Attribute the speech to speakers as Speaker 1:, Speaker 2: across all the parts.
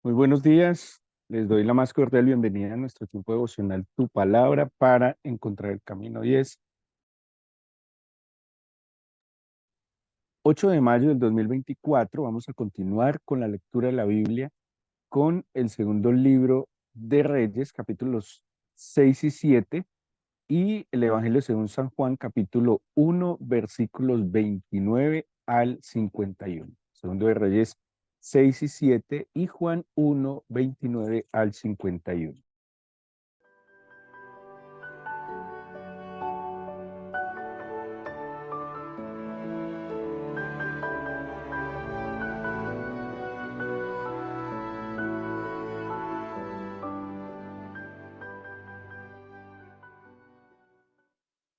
Speaker 1: Muy buenos días. Les doy la más cordial bienvenida a nuestro tiempo devocional Tu Palabra para encontrar el camino. Hoy es 8 de mayo del 2024. Vamos a continuar con la lectura de la Biblia con el segundo libro de Reyes, capítulos 6 y 7, y el Evangelio según San Juan, capítulo 1, versículos 29 al 51. Segundo de Reyes 6 y 7 y Juan 1, 29 al 51.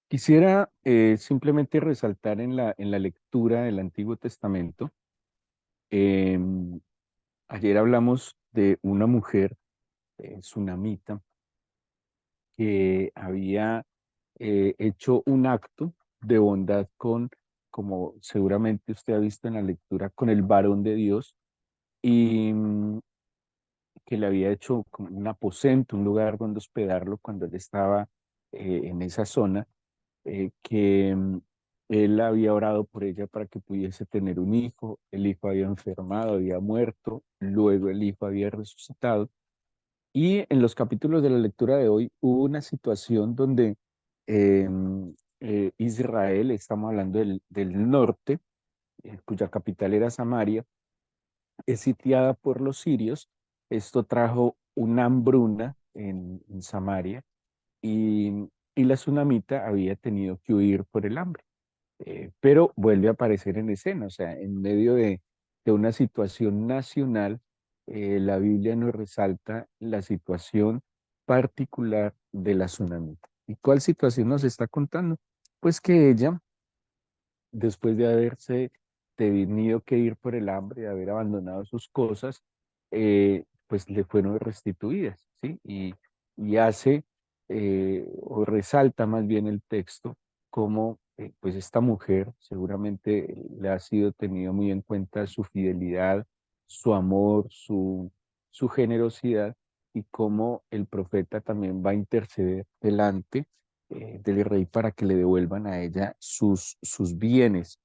Speaker 1: Quisiera simplemente resaltar en la lectura del Antiguo Testamento. em, Ayer hablamos de una mujer sunamita que había hecho un acto de bondad como seguramente usted ha visto en la lectura, con el varón de Dios, y que le había hecho como un aposento, un lugar donde hospedarlo cuando él estaba en esa zona, que él había orado por ella para que pudiese tener un hijo. El hijo había enfermado, había muerto, luego el hijo había resucitado. Y en los capítulos de la lectura de hoy hubo una situación donde eh, Israel, estamos hablando del norte, cuya capital era Samaria, es sitiada por los sirios. Esto trajo una hambruna en Samaria, y la tsunamita había tenido que huir por el hambre. Pero vuelve a aparecer en escena, o sea, en medio de una situación nacional. La Biblia nos resalta la situación particular de la tsunamita. ¿Y cuál situación nos está contando? Pues que ella, después de haberse tenido que ir por el hambre, de haber abandonado sus cosas, pues le fueron restituidas, ¿sí? Y hace, o resalta más bien el texto, como pues esta mujer seguramente le ha sido tenido muy en cuenta su fidelidad, su amor, su generosidad, y cómo el profeta también va a interceder delante del rey para que le devuelvan a ella sus bienes,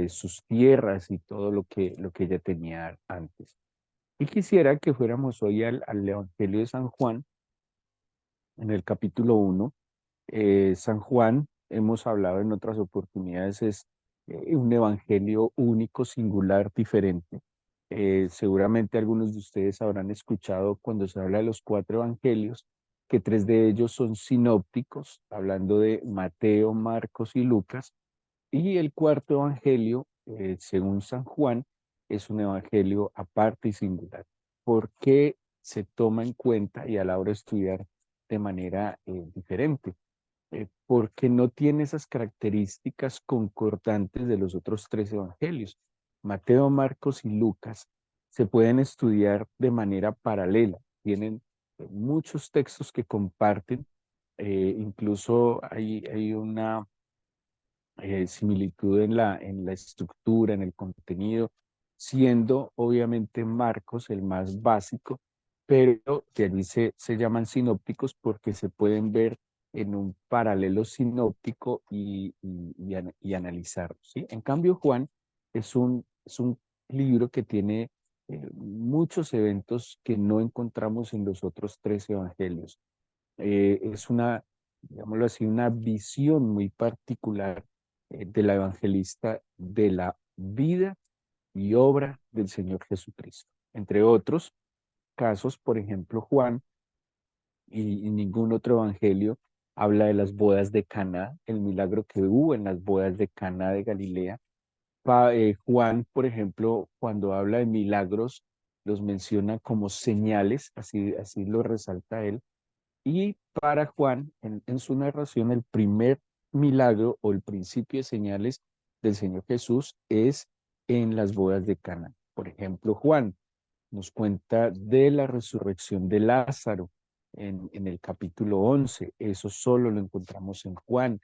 Speaker 1: sus tierras y todo lo que ella tenía antes. Y quisiera que fuéramos hoy al Evangelio de San Juan, en el capítulo 1. San Juan, hemos hablado en otras oportunidades, es un evangelio único, singular, diferente. Seguramente algunos de ustedes habrán escuchado cuando se habla de los cuatro evangelios, que tres de ellos son sinópticos, hablando de Mateo, Marcos y Lucas, y el cuarto evangelio, según San Juan, es un evangelio aparte y singular. ¿Por qué se toma en cuenta y a la hora de estudiar de manera diferente? Porque no tiene esas características concordantes de los otros tres evangelios. Mateo, Marcos y Lucas se pueden estudiar de manera paralela. Tienen muchos textos que comparten. Incluso hay una similitud en la estructura, en el contenido, siendo obviamente Marcos el más básico, pero de allí se llaman sinópticos porque se pueden ver en un paralelo sinóptico y analizarlo, ¿sí? En cambio, Juan es un libro que tiene muchos eventos que no encontramos en los otros tres evangelios. Es una, digámoslo así, una visión muy particular de la evangelista de la vida y obra del Señor Jesucristo. Entre otros casos, por ejemplo, Juan y ningún otro evangelio habla de las bodas de Caná, el milagro que hubo en las bodas de Caná de Galilea. Juan, por ejemplo, cuando habla de milagros, los menciona como señales, así lo resalta él. Y para Juan, en su narración, el primer milagro o el principio de señales del Señor Jesús es en las bodas de Cana. Por ejemplo, Juan nos cuenta de la resurrección de Lázaro en el capítulo 11. Eso solo lo encontramos en Juan.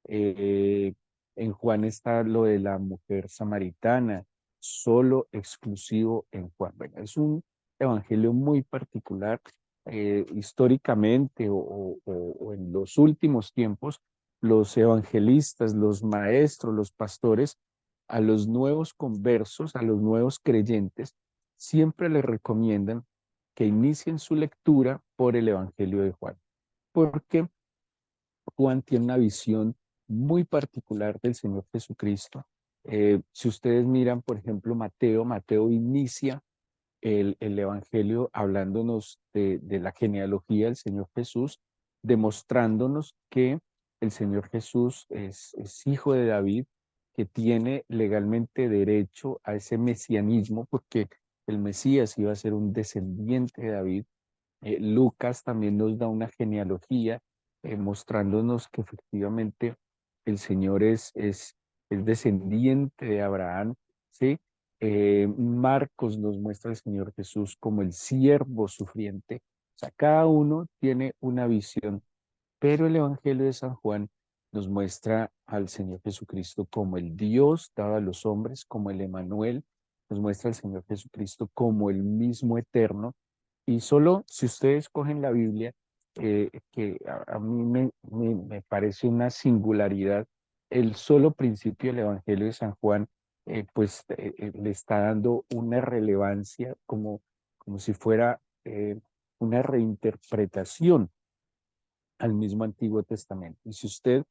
Speaker 1: Eh, en Juan está lo de la mujer samaritana, solo exclusivo en Juan. Bueno, evangelio muy particular. Históricamente o en los últimos tiempos, los evangelistas, los maestros, los pastores, a los nuevos conversos, a los nuevos creyentes, siempre les recomiendan que inicien su lectura por el Evangelio de Juan, porque Juan tiene una visión muy particular del Señor Jesucristo. Si ustedes miran, por ejemplo, Mateo inicia el Evangelio hablándonos de la genealogía del Señor Jesús, demostrándonos que el Señor Jesús es hijo de David, que tiene legalmente derecho a ese mesianismo, porque el Mesías iba a ser un descendiente de David. Lucas también nos da una genealogía mostrándonos que efectivamente el Señor es descendiente de Abraham, ¿sí? Marcos nos muestra al Señor Jesús como el siervo sufriente. O sea, cada uno tiene una visión, pero el Evangelio de San Juan nos muestra al Señor Jesucristo como el Dios dado a los hombres, como el Emanuel, nos muestra al Señor Jesucristo como el mismo eterno. Y solo si ustedes cogen la Biblia, que a mí me parece una singularidad, el solo principio del Evangelio de San Juan, le está dando una relevancia como si fuera una reinterpretación al mismo Antiguo Testamento. Y si usted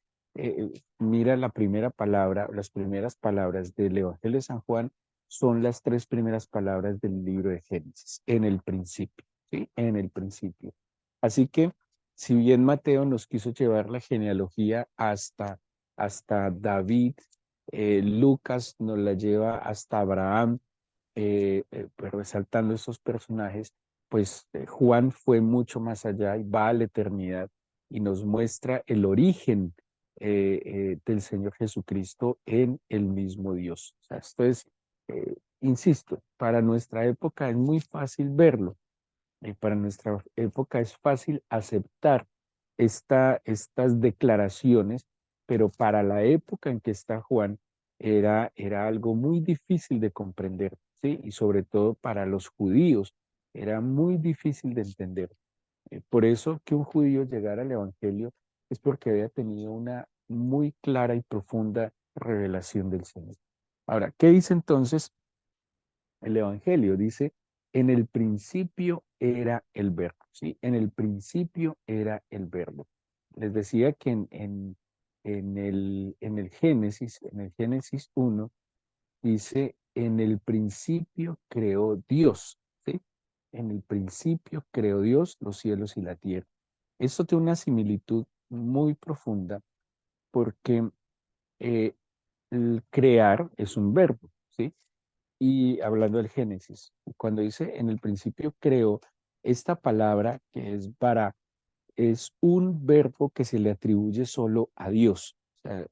Speaker 1: mira la primera palabra, las primeras palabras del Evangelio de San Juan, son las tres primeras palabras del libro de Génesis, en el principio, ¿sí? En el principio. Así que, si bien Mateo nos quiso llevar la genealogía hasta David, Lucas nos la lleva hasta Abraham, pues resaltando estos personajes, pues Juan fue mucho más allá y va a la eternidad y nos muestra el origen del Señor Jesucristo en el mismo Dios. O sea, esto es, insisto, para nuestra época es muy fácil verlo, para nuestra época es fácil aceptar estas declaraciones, pero para la época en que está Juan era algo muy difícil de comprender, ¿sí? Y sobre todo para los judíos era muy difícil de entender. Por eso que un judío llegara al Evangelio es porque había tenido una muy clara y profunda revelación del Señor. Ahora, ¿qué dice entonces el Evangelio? Dice, en el principio era el verbo, ¿sí? En el principio era el verbo. Les decía que en el Génesis 1, dice, en el principio creó Dios, ¿sí? En el principio creó Dios los cielos y la tierra. Esto tiene una similitud muy profunda porque eh, el crear es un verbo, ¿sí? Y hablando del Génesis, cuando dice en el principio creó, esta palabra que es bara, es un verbo que se le atribuye solo a Dios. O sea,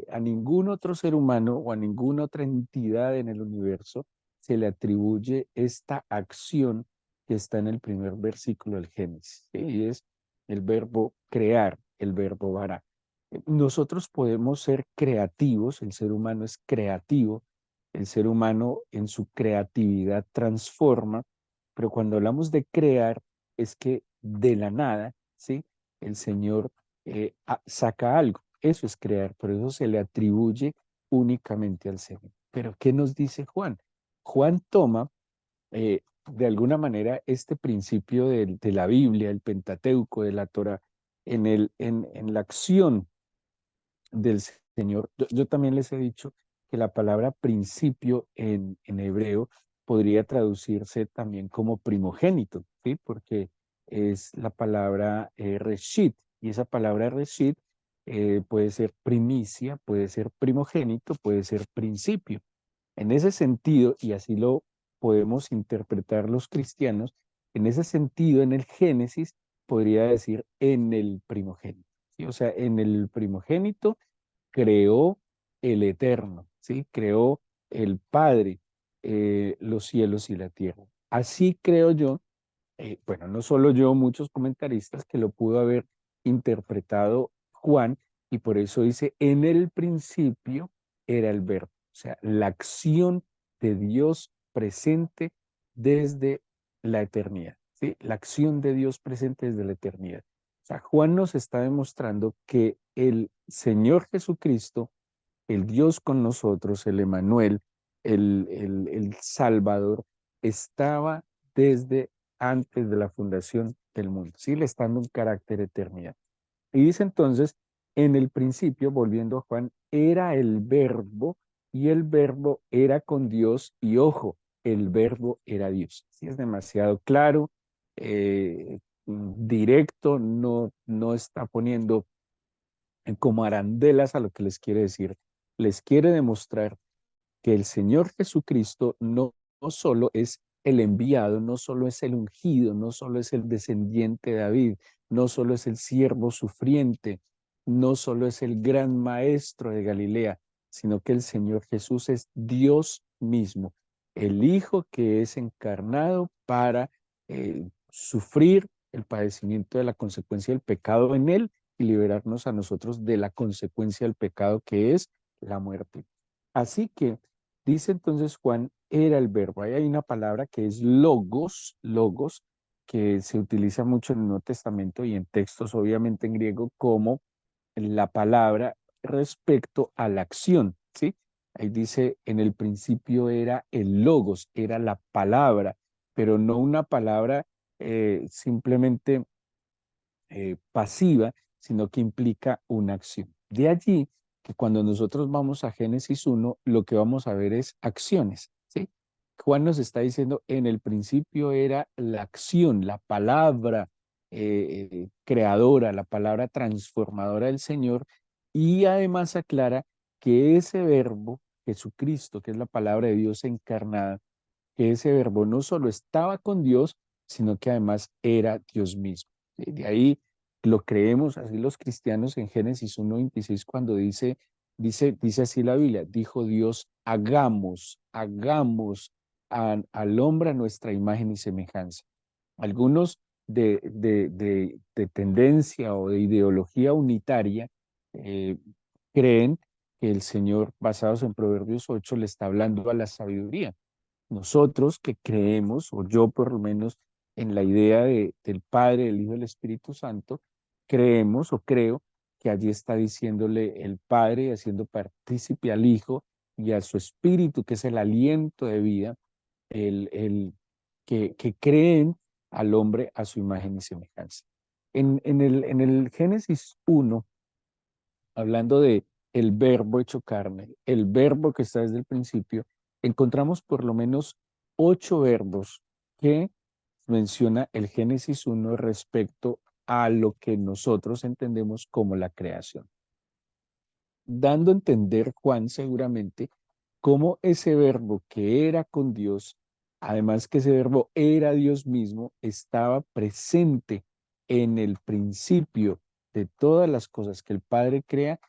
Speaker 1: a ningún otro ser humano o a ninguna otra entidad en el universo se le atribuye esta acción que está en el primer versículo del Génesis, ¿sí? Y es el verbo crear, el verbo bara. Nosotros podemos ser creativos, el ser humano es creativo, el ser humano en su creatividad transforma, pero cuando hablamos de crear es que de la nada, ¿sí? El Señor saca algo, eso es crear, pero eso se le atribuye únicamente al Señor. Pero ¿qué nos dice Juan? Juan toma de alguna manera este principio de la Biblia, el Pentateuco, de la Torah, en la acción del Señor. Yo también les he dicho que la palabra principio en hebreo podría traducirse también como primogénito, ¿sí? Porque es la palabra reshit, y esa palabra reshit puede ser primicia, puede ser primogénito, puede ser principio. En ese sentido, y así lo podemos interpretar los cristianos, en ese sentido, en el Génesis, podría decir en el primogénito, ¿sí? O sea, en el primogénito creó el Eterno, ¿sí? Creó el Padre, los cielos y la tierra. Así creo yo, bueno, no solo yo, muchos comentaristas que lo pudo haber interpretado Juan, y por eso dice, en el principio era el verbo, o sea, la acción de Dios presente desde la eternidad, ¿sí? La acción de Dios presente desde la eternidad. O sea, Juan nos está demostrando que el Señor Jesucristo, el Dios con nosotros, el Emanuel, el Salvador, estaba desde antes de la fundación del mundo, ¿sí? Le está dando un carácter de eternidad. Y dice entonces, en el principio, volviendo a Juan, era el verbo y el verbo era con Dios y ojo, el verbo era Dios. Sí, es demasiado claro, directo, no está poniendo como arandelas a lo que les quiere decir. Les quiere demostrar que el Señor Jesucristo no solo es el enviado, no solo es el ungido, no solo es el descendiente de David, no solo es el siervo sufriente, no solo es el gran maestro de Galilea, sino que el Señor Jesús es Dios mismo, el Hijo que es encarnado para sufrir el padecimiento de la consecuencia del pecado en él y liberarnos a nosotros de la consecuencia del pecado que es la muerte. Así que dice entonces Juan, era el verbo. Ahí hay una palabra que es logos, logos, que se utiliza mucho en el Nuevo Testamento y en textos obviamente en griego como la palabra respecto a la acción, ¿sí? Ahí dice, en el principio era el logos, era la palabra, pero no una palabra simplemente pasiva, sino que implica una acción. De allí que cuando nosotros vamos a Génesis 1, lo que vamos a ver es acciones, ¿sí? Juan nos está diciendo, en el principio era la acción, la palabra creadora, la palabra transformadora del Señor, y además aclara que ese verbo, Jesucristo, que es la palabra de Dios encarnada, que ese verbo no solo estaba con Dios, sino que además era Dios mismo. De ahí lo creemos así los cristianos en Génesis 1:26 cuando dice así la Biblia, dijo Dios, hagamos al hombre a nuestra imagen y semejanza. Algunos de tendencia o de ideología unitaria eh, creen que el Señor, basados en Proverbios 8, le está hablando a la sabiduría. Nosotros que creemos, o yo por lo menos, en la idea del Padre, del Hijo y del Espíritu Santo, creemos o creo que allí está diciéndole el Padre, haciendo partícipe al Hijo y a su Espíritu, que es el aliento de vida, que creen al hombre a su imagen y semejanza. En el Génesis 1, hablando de el verbo hecho carne, el verbo que está desde el principio, encontramos por lo menos 8 verbos que menciona el Génesis 1 respecto a lo que nosotros entendemos como la creación, dando a entender Juan seguramente cómo ese verbo que era con Dios, además que ese verbo era Dios mismo, estaba presente en el principio de todas las cosas que el Padre crea,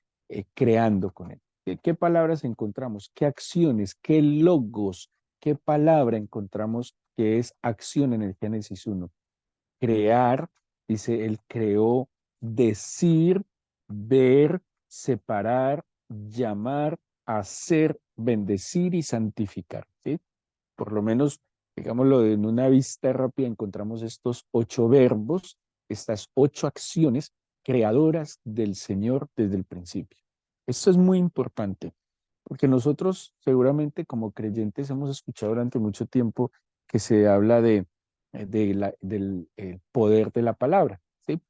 Speaker 1: creando con él. ¿Qué palabras encontramos? ¿Qué acciones? ¿Qué logos? ¿Qué palabra encontramos que es acción en el Génesis 1? Crear, dice, él creó, decir, ver, separar, llamar, hacer, bendecir y santificar, ¿sí? Por lo menos, digámoslo, en una vista rápida encontramos estos 8 verbos, estas 8 acciones creadoras del Señor desde el principio. Esto es muy importante, porque nosotros seguramente como creyentes hemos escuchado durante mucho tiempo que se habla del poder de la palabra, ¿sí?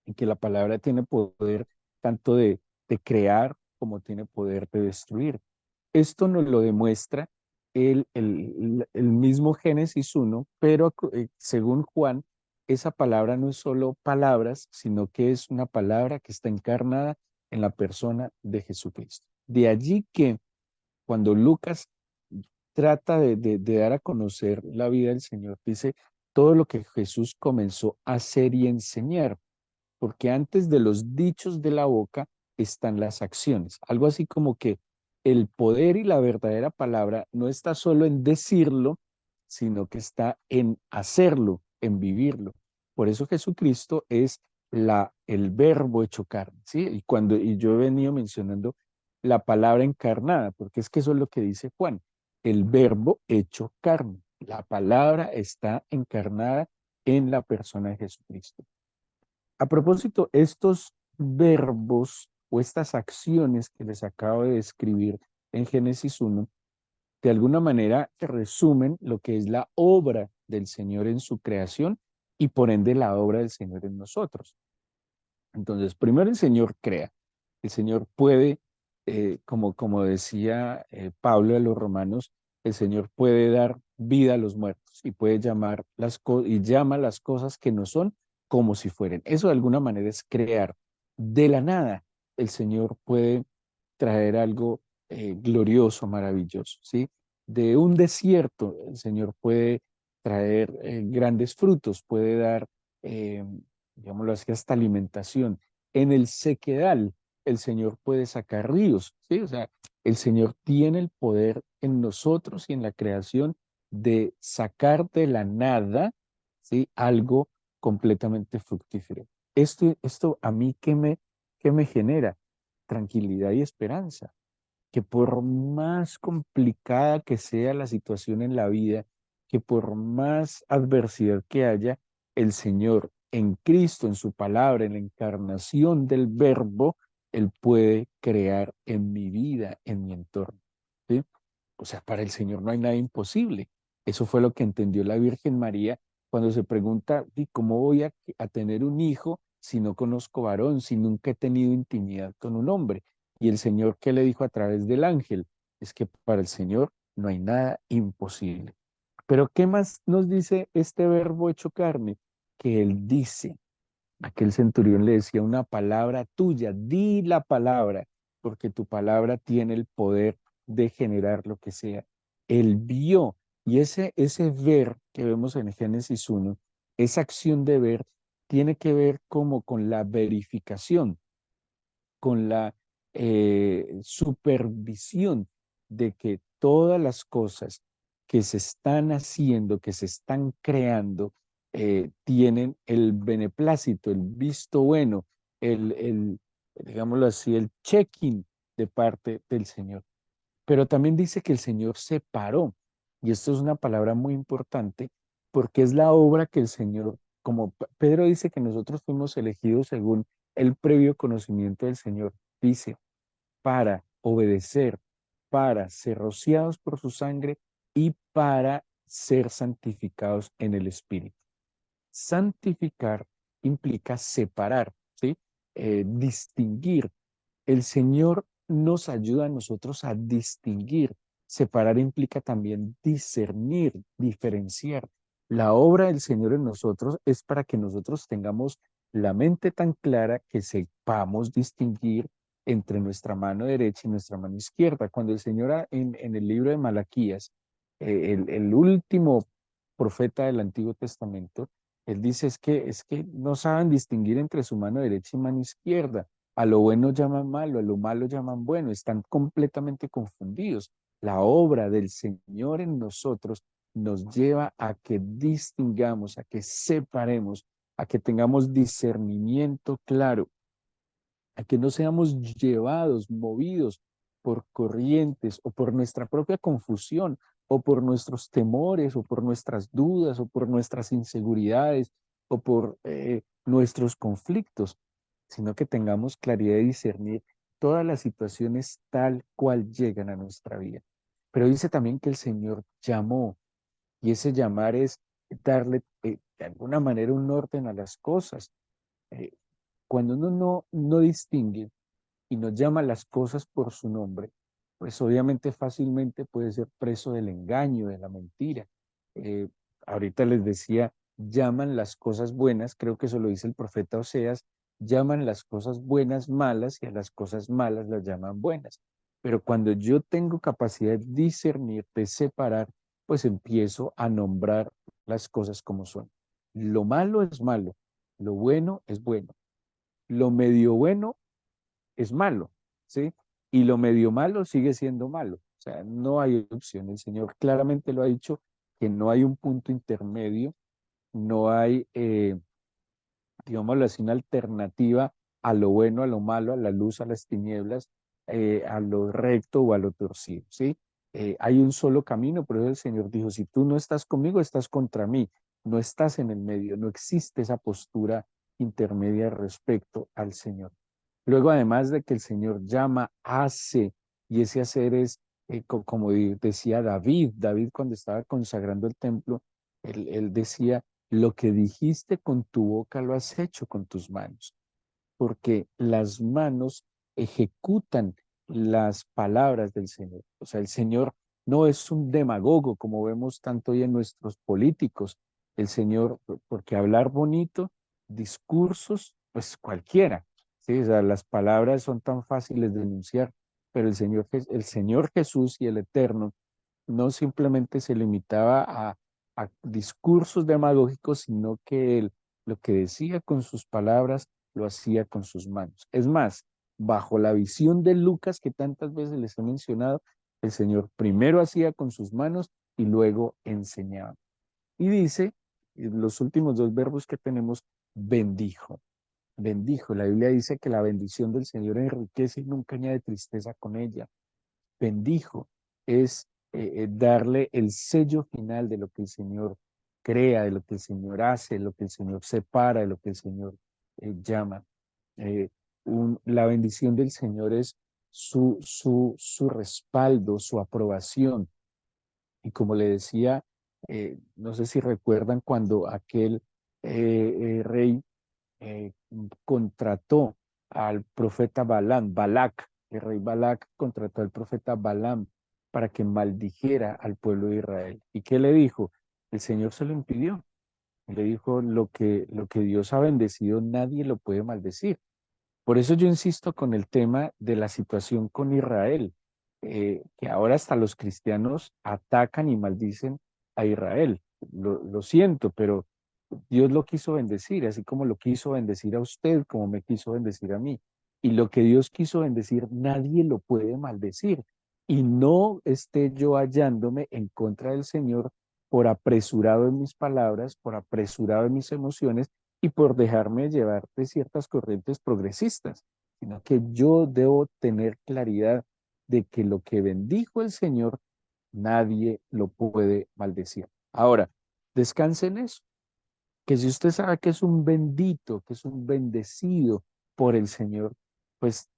Speaker 1: Y que la palabra tiene poder tanto de crear como tiene poder de destruir. Esto nos lo demuestra el mismo Génesis 1, pero según Juan, esa palabra no es solo palabras, sino que es una palabra que está encarnada en la persona de Jesucristo. De allí que cuando Lucas trata de dar a conocer la vida del Señor, dice todo lo que Jesús comenzó a hacer y enseñar, porque antes de los dichos de la boca están las acciones. Algo así como que el poder y la verdadera palabra no está solo en decirlo, sino que está en hacerlo, en vivirlo. Por eso Jesucristo es el verbo hecho carne, ¿sí? Y yo he venido mencionando la palabra encarnada, porque es que eso es lo que dice Juan, el verbo hecho carne. La palabra está encarnada en la persona de Jesucristo. A propósito, estos verbos o estas acciones que les acabo de describir en Génesis 1, de alguna manera resumen lo que es la obra del Señor en su creación y por ende la obra del Señor en nosotros. Entonces, primero el Señor crea. El Señor puede, como decía Pablo a los romanos, el Señor puede dar vida a los muertos y puede llamar y llama las cosas que no son como si fueran. Eso de alguna manera es crear. De la nada, el Señor puede traer algo glorioso, maravilloso, ¿sí? De un desierto, el Señor puede traer grandes frutos, puede dar eh, digámoslo así, hasta alimentación. En el sequedal, el Señor puede sacar ríos, ¿sí? O sea, el Señor tiene el poder en nosotros y en la creación de sacar de la nada, ¿sí? Algo completamente fructífero. Esto a mí, qué me genera? Tranquilidad y esperanza que por más complicada que sea la situación en la vida, que por más adversidad que haya, el Señor en Cristo, en su palabra, en la encarnación del Verbo, Él puede crear en mi vida, en mi entorno. ¿Sí? O sea, para el Señor no hay nada imposible. Eso fue lo que entendió la Virgen María cuando se pregunta, ¿y cómo voy a tener un hijo si no conozco varón, si nunca he tenido intimidad con un hombre? Y el Señor, ¿qué le dijo a través del ángel? Es que para el Señor no hay nada imposible. Pero ¿qué más nos dice este verbo hecho carne? Que Él dice, aquel centurión le decía una palabra tuya, di la palabra, porque tu palabra tiene el poder de generar lo que sea. Él vio, y ese ver que vemos en Génesis 1, esa acción de ver, tiene que ver como con la verificación, con la supervisión de que todas las cosas que se están haciendo, que se están creando, tienen el beneplácito, el visto bueno, digámoslo así, el check-in de parte del Señor. Pero también dice que el Señor separó, y esto es una palabra muy importante, porque es la obra que el Señor, como Pedro dice que nosotros fuimos elegidos según el previo conocimiento del Señor, dice, para obedecer, para ser rociados por su sangre y para ser santificados en el Espíritu. Santificar implica separar, ¿sí? Distinguir. El Señor nos ayuda a nosotros a distinguir. Separar implica también discernir, diferenciar. La obra del Señor en nosotros es para que nosotros tengamos la mente tan clara que sepamos distinguir entre nuestra mano derecha y nuestra mano izquierda. Cuando el Señor en el libro de Malaquías, el último profeta del Antiguo Testamento, él dice es que no saben distinguir entre su mano derecha y mano izquierda. A lo bueno llaman malo, a lo malo llaman bueno, están completamente confundidos. La obra del Señor en nosotros nos lleva a que distingamos, a que separemos, a que tengamos discernimiento claro, a que no seamos llevados, movidos por corrientes o por nuestra propia confusión o por nuestros temores o por nuestras dudas o por nuestras inseguridades o por nuestros conflictos, sino que tengamos claridad de discernir todas las situaciones tal cual llegan a nuestra vida. Pero dice también que el Señor llamó, y ese llamar es darle de alguna manera un orden a las cosas. Eh, Cuando uno no distingue y no llama las cosas por su nombre, pues obviamente fácilmente puede ser preso del engaño, de la mentira. Eh, Ahorita les decía, llaman las cosas buenas, creo que eso lo dice el profeta Oseas, llaman las cosas buenas malas y a las cosas malas las llaman buenas. Pero cuando yo tengo capacidad de discernir, de separar, pues empiezo a nombrar las cosas como son. Lo malo es malo, lo bueno es bueno, lo medio bueno es malo, ¿sí? Y lo medio malo sigue siendo malo. O sea, no hay opción. El Señor claramente lo ha dicho que no hay un punto intermedio, no hay, digámoslo así, una alternativa a lo bueno, a lo malo, a la luz, a las tinieblas, a lo recto o a lo torcido, ¿sí? hay un solo camino, pero el Señor dijo, si tú no estás conmigo, estás contra mí, no estás en el medio, no existe esa postura intermedia respecto al Señor. Luego, además de que el Señor llama, hace, y ese hacer es, como decía David cuando estaba consagrando el templo, él decía, lo que dijiste con tu boca lo has hecho con tus manos, porque las manos ejecutan las palabras del Señor. O sea, el Señor no es un demagogo como vemos tanto hoy en nuestros políticos. El Señor, porque hablar bonito, discursos, pues cualquiera. ¿Sí? O sea, las palabras son tan fáciles de enunciar, pero el Señor Jesús y el Eterno no simplemente se limitaba a discursos demagógicos, sino que él lo que decía con sus palabras lo hacía con sus manos. Es más, bajo la visión de Lucas que tantas veces les he mencionado, el Señor primero hacía con sus manos y luego enseñaba. Y dice, los últimos dos verbos que tenemos, bendijo. Bendijo. La Biblia dice que la bendición del Señor enriquece y nunca añade tristeza con ella. Bendijo es darle el sello final de lo que el Señor crea, de lo que el Señor hace, de lo que el Señor separa, de lo que el Señor llama. Eh, la bendición del Señor es su respaldo, su aprobación. Y como le decía, no sé si recuerdan cuando aquel rey contrató al profeta Balac, el rey Balac contrató al profeta Balaam para que maldijera al pueblo de Israel. ¿Y qué le dijo? El Señor se lo impidió. Le dijo, lo que Dios ha bendecido, nadie lo puede maldecir. Por eso yo insisto con el tema de la situación con Israel, que ahora hasta los cristianos atacan y maldicen a Israel. Lo siento, pero Dios lo quiso bendecir, así como lo quiso bendecir a usted, como me quiso bendecir a mí. Y lo que Dios quiso bendecir, nadie lo puede maldecir. Y no esté yo hallándome en contra del Señor por apresurado en mis palabras, por apresurado en mis emociones y por dejarme llevar de ciertas corrientes progresistas, sino que yo debo tener claridad de que lo que bendijo el Señor, nadie lo puede maldecir. Ahora, descanse en eso, que si usted sabe que es un bendito, que es un bendecido por el Señor, pues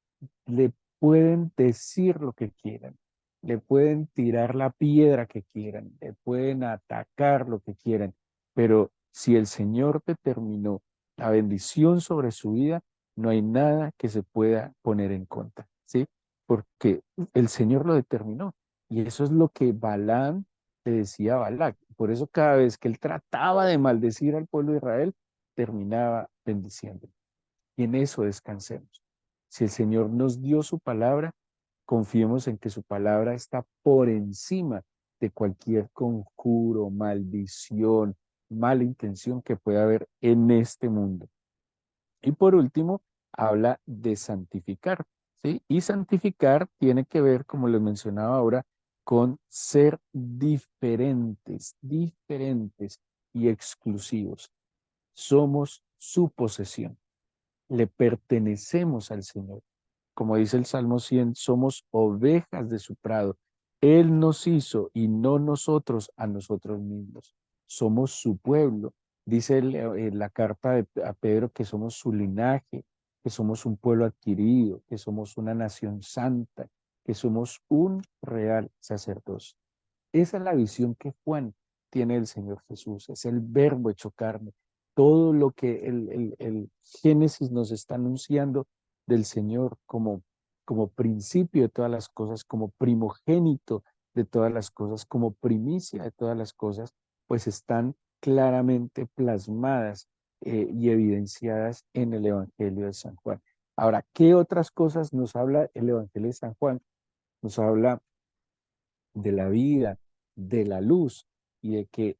Speaker 1: le pueden decir lo que quieran, le pueden tirar la piedra que quieran, le pueden atacar lo que quieran, pero si el Señor determinó la bendición sobre su vida, no hay nada que se pueda poner en contra, ¿sí? Porque el Señor lo determinó. Y eso es lo que Balaam le decía a Balac. Por eso cada vez que él trataba de maldecir al pueblo de Israel, terminaba bendiciendo. Y en eso descansemos. Si el Señor nos dio su palabra, confiemos en que su palabra está por encima de cualquier conjuro, maldición, mala intención que pueda haber en este mundo. Y por último, habla de santificar, ¿sí? Y santificar tiene que ver, como les mencionaba ahora, con ser diferentes, diferentes y exclusivos. Somos su posesión, le pertenecemos al Señor. Como dice el Salmo 100, somos ovejas de su prado. Él nos hizo y no nosotros a nosotros mismos. Somos su pueblo. Dice la carta a Pedro que somos su linaje, que somos un pueblo adquirido, que somos una nación santa, que somos un real sacerdocio. Esa es la visión que Juan tiene del Señor Jesús, es el verbo hecho carne. Todo lo que el Génesis nos está anunciando del Señor como principio de todas las cosas, como primogénito de todas las cosas, como primicia de todas las cosas, pues están claramente plasmadas y evidenciadas en el Evangelio de San Juan. Ahora, ¿qué otras cosas nos habla el Evangelio de San Juan? Nos habla de la vida, de la luz y de que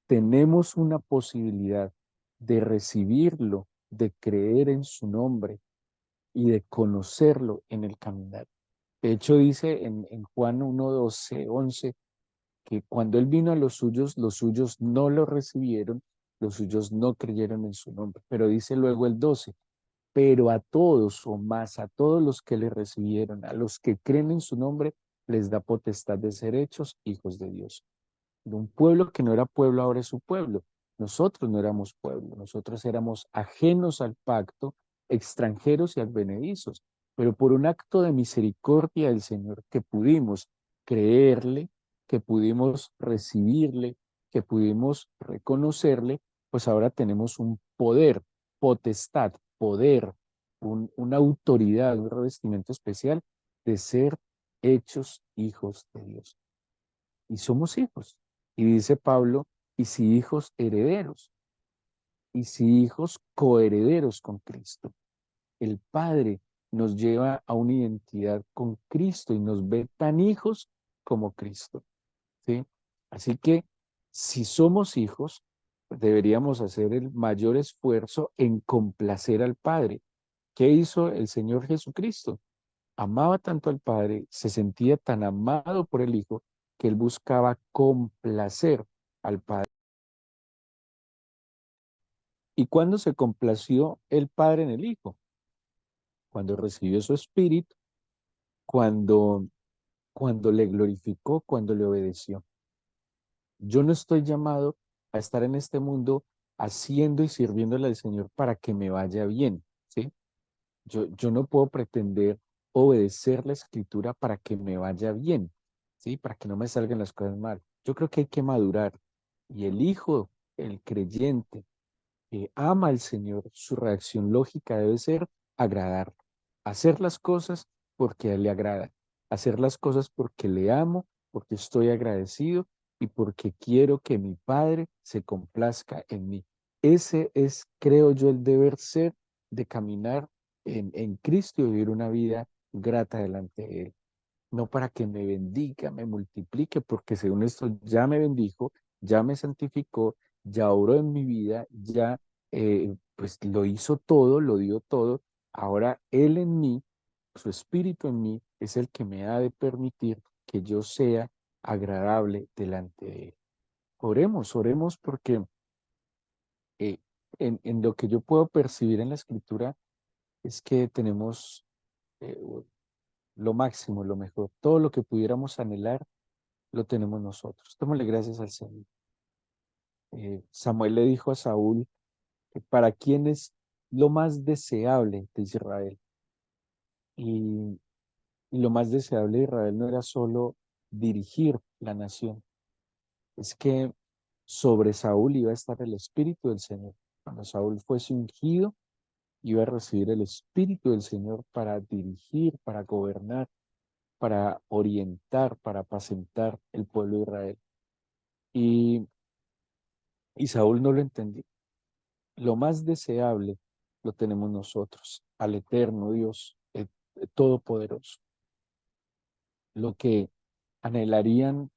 Speaker 1: tenemos una posibilidad de recibirlo, de creer en su nombre y de conocerlo en el caminar. De hecho, dice en Juan 1, 12, 11, que cuando él vino a los suyos no lo recibieron, los suyos no creyeron en su nombre. Pero dice luego el 12, pero a todos o más a todos los que le recibieron, a los que creen en su nombre, les da potestad de ser hechos hijos de Dios. De un pueblo que no era pueblo, ahora es su pueblo. Nosotros no éramos pueblo, nosotros éramos ajenos al pacto, extranjeros y advenedizos, pero por un acto de misericordia del Señor que pudimos creerle, que pudimos recibirle, que pudimos reconocerle, pues ahora tenemos un poder, potestad, poder, una autoridad, un revestimiento especial de ser hechos hijos de Dios. Y somos hijos. Y dice Pablo, y si hijos herederos, y si hijos coherederos con Cristo. El Padre nos lleva a una identidad con Cristo y nos ve tan hijos como Cristo, ¿sí? Así que si somos hijos, deberíamos hacer el mayor esfuerzo en complacer al Padre. ¿Qué hizo el Señor Jesucristo? Amaba tanto al Padre, se sentía tan amado por el Hijo, que él buscaba complacer al Padre. ¿Y cuándo se complació el Padre en el Hijo? Cuando recibió su Espíritu, cuando, cuando le glorificó, cuando le obedeció. Yo no estoy llamado a estar en este mundo haciendo y sirviéndole al Señor para que me vaya bien, ¿sí? Yo no puedo pretender obedecer la escritura para que me vaya bien, ¿sí? Para que no me salgan las cosas mal. Yo creo que hay que madurar. Y el hijo, el creyente, que ama al Señor, su reacción lógica debe ser agradar. Hacer las cosas porque a Él le agrada. Hacer las cosas porque le amo, porque estoy agradecido y porque quiero que mi Padre se complazca en mí. Ese es, creo yo, el deber ser de caminar en Cristo y vivir una vida grata delante de Él. No para que me bendiga, me multiplique, porque según esto ya me bendijo, ya me santificó, ya obró en mi vida, ya pues lo hizo todo, lo dio todo. Ahora Él en mí, su espíritu en mí, es el que me ha de permitir que yo sea agradable delante de Él. Oremos, oremos porque eh, en lo que yo puedo percibir en la escritura es que tenemos eh, lo máximo, lo mejor, todo lo que pudiéramos anhelar lo tenemos nosotros. Démosle gracias al Señor. Samuel le dijo a Saúl que para quién es lo más deseable de Israel. Y, y lo más deseable de Israel no era solo dirigir la nación, es que sobre Saúl iba a estar el Espíritu del Señor. Cuando Saúl fuese ungido, iba a recibir el Espíritu del Señor para dirigir, para gobernar, para orientar, para apacentar el pueblo de Israel. Y, y Saúl no lo entendió. Lo más deseable lo tenemos nosotros, al eterno Dios, el todopoderoso. Lo que anhelarían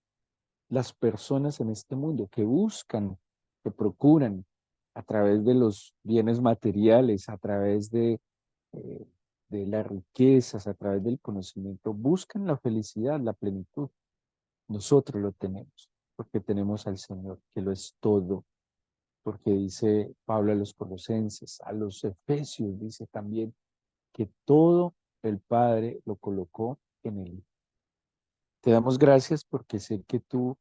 Speaker 1: las personas en este mundo, que buscan, que procuran a través de los bienes materiales, a través eh, de las riquezas, a través del conocimiento, buscan la felicidad, la plenitud. Nosotros lo tenemos, porque tenemos al Señor, que lo es todo, porque dice Pablo a los Colosenses, a los Efesios dice también que todo el Padre lo colocó en él. Te damos gracias porque sé que tú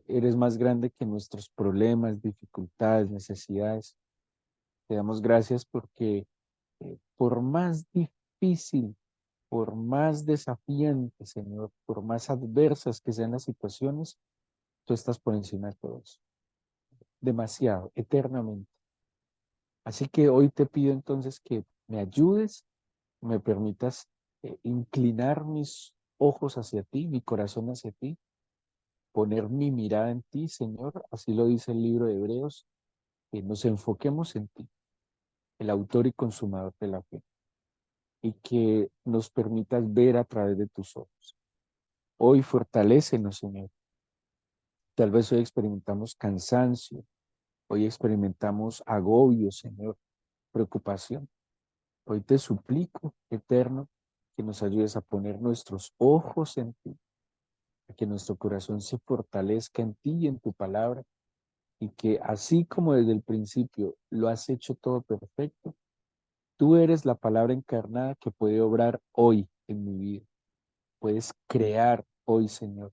Speaker 1: eres más grande que nuestros problemas, dificultades, necesidades. Te damos gracias porque por más difícil, por más desafiante, Señor, por más adversas que sean las situaciones, tú estás por encima de todo eso. Demasiado, eternamente. Así que hoy te pido entonces que me ayudes, me permitas inclinar mis ojos hacia ti, mi corazón hacia ti, poner mi mirada en ti, Señor, así lo dice el libro de Hebreos, que nos enfoquemos en ti, el autor y consumador de la fe, y que nos permitas ver a través de tus ojos. Hoy fortalécenos, Señor. Tal vez hoy experimentamos cansancio, hoy experimentamos agobio, Señor, preocupación. Hoy te suplico, Eterno, que nos ayudes a poner nuestros ojos en ti, a que nuestro corazón se fortalezca en ti y en tu palabra, y que así como desde el principio lo has hecho todo perfecto, tú eres la palabra encarnada que puede obrar hoy en mi vida. Puedes crear, hoy, Señor.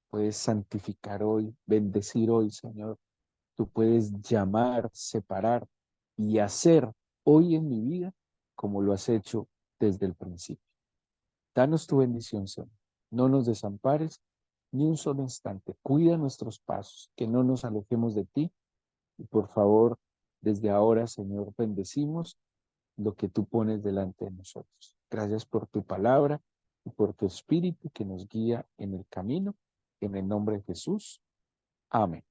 Speaker 1: Puedes santificar hoy, bendecir hoy, Señor. Tú puedes llamar, separar y hacer hoy en mi vida como lo has hecho desde el principio. Danos tu bendición, Señor. No nos desampares ni un solo instante. Cuida nuestros pasos, que no nos alejemos de ti. Y por favor, desde ahora, Señor, bendecimos lo que tú pones delante de nosotros. Gracias por tu palabra y por tu espíritu que nos guía en el camino. En el nombre de Jesús. Amén.